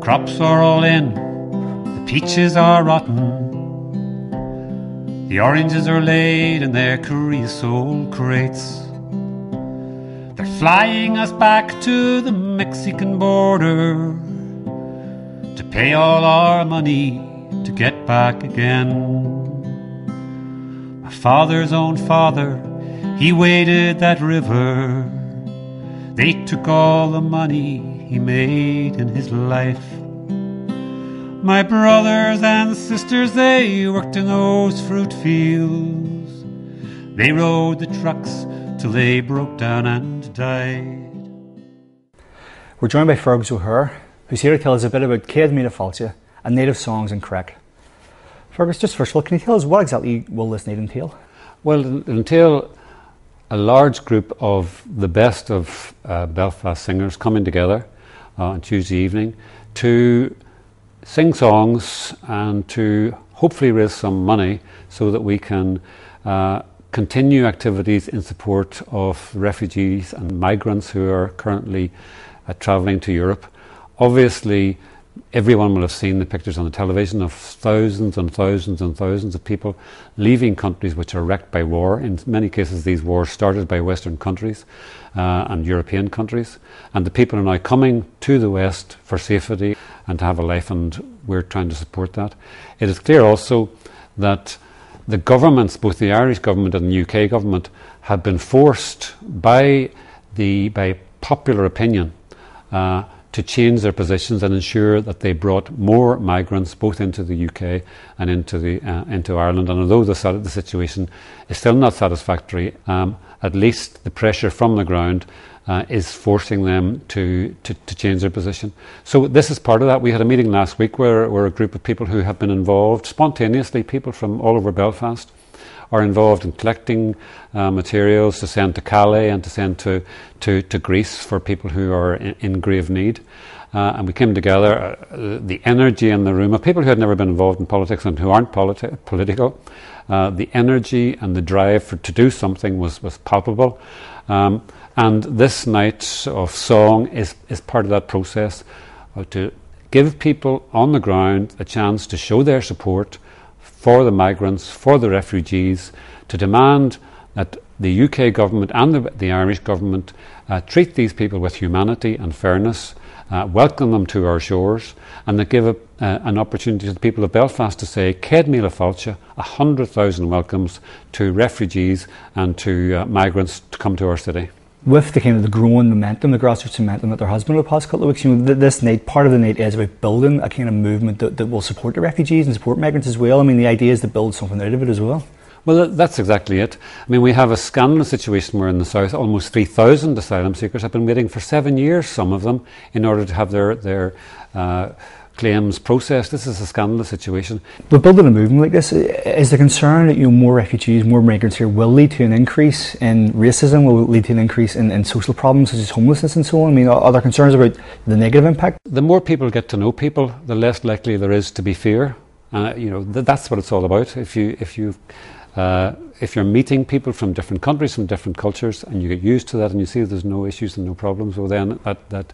crops are all in, the peaches are rotten, the oranges are laid in their creosote crates. They're flying us back to the Mexican border to pay all our money to get back again. My father's own father, he waded that river. They took all the money he made in his life. My brothers and sisters, they worked in those fruit fields. They rode the trucks till they broke down and died. We're joined by Fergus O'Hare, who's here to tell us a bit about Céad Míle Fáilte and native songs in Cork. Fergus, just first of all, can you tell us what exactly will this night entail? Well, it'll entail a large group of the best of Belfast singers coming together on Tuesday evening to sing songs and to hopefully raise some money so that we can continue activities in support of refugees and migrants who are currently travelling to Europe. Obviously, everyone will have seen the pictures on the television of thousands and thousands and thousands of people leaving countries which are wrecked by war. In many cases, these wars started by Western countries and European countries. And the people are now coming to the West for safety and to have a life, and we're trying to support that. It is clear also that the governments, both the Irish government and the UK government, have been forced by popular opinion to change their positions and ensure that they brought more migrants both into the UK and into Ireland. And although the situation is still not satisfactory, at least the pressure from the ground is forcing them to change their position. So this is part of that. We had a meeting last week where a group of people who have been involved spontaneously, people from all over Belfast, are involved in collecting materials to send to Calais and to send to Greece for people who are in grave need. And we came together, the energy in the room of people who had never been involved in politics and who aren't political. The energy and the drive to do something was palpable. And this night of song is part of that process, to give people on the ground a chance to show their support for the migrants, for the refugees, to demand that the UK government and the Irish government treat these people with humanity and fairness, welcome them to our shores, and that give an opportunity to the people of Belfast to say, Céad Míle Fáilte, 100,000 welcomes to refugees and to migrants to come to our city. With the kind of the growing momentum, the grassroots momentum that there has been over the past couple of weeks, this night, part of the night is about building a kind of movement that will support the refugees and support migrants as well. I mean, the idea is to build something out of it as well. Well, that's exactly it. I mean, we have a scandalous situation where in the south, almost 3,000 asylum seekers have been waiting for 7 years, some of them, in order to have their claims processed. This is a scandalous situation. But building a movement like this, is the concern that more refugees, more migrants here will lead to an increase in racism, will lead to an increase in social problems such as homelessness and so on? I mean, are there concerns about the negative impact? The more people get to know people, the less likely there is to be fear. That's what it's all about. If you're meeting people from different countries, from different cultures, and you get used to that and you see there's no issues and no problems, well then that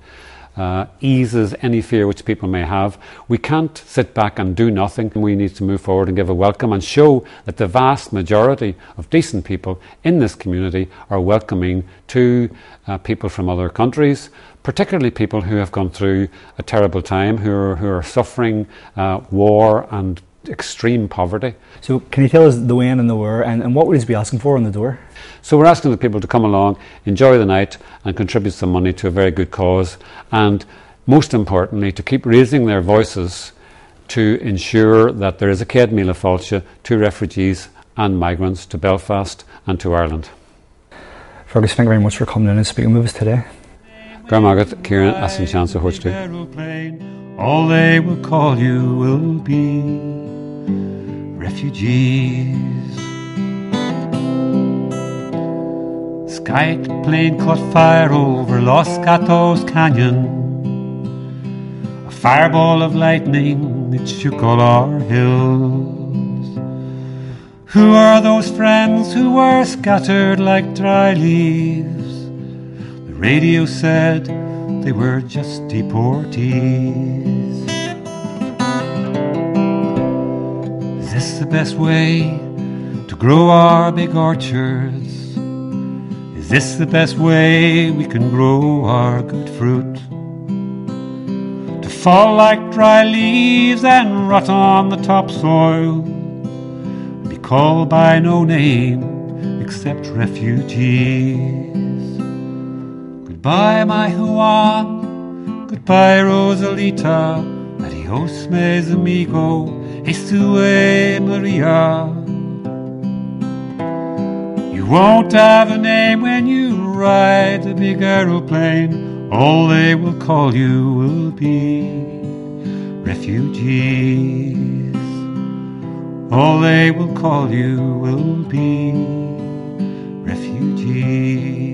eases any fear which people may have. We can't sit back and do nothing. We need to move forward and give a welcome and show that the vast majority of decent people in this community are welcoming to people from other countries, particularly people who have gone through a terrible time, who are suffering war and extreme poverty. So can you tell us the when and the where, and what would you be asking for on the door? So we're asking the people to come along, enjoy the night and contribute some money to a very good cause, and most importantly to keep raising their voices to ensure that there is a Céad Míle Fáilte to refugees and migrants, to Belfast and to Ireland. Fergus, thank you very much for coming in and speaking with us today. Garmagat, Kieran, Asin Chance of Hortstu. All they will call you will be refugees. Skype plane caught fire over Los Gatos Canyon. A fireball of lightning, it shook all our hills. Who are those friends who were scattered like dry leaves? The radio said they were just deportees. best way to grow our big orchards? Is this the best way we can grow our good fruit? To fall like dry leaves and rot on the topsoil, be called by no name except refugees. Goodbye, my Juan, goodbye, Rosalita, adios, mes amigo, Jesue Maria. You won't have a name when you ride the big aeroplane. All they will call you will be refugees. All they will call you will be refugees.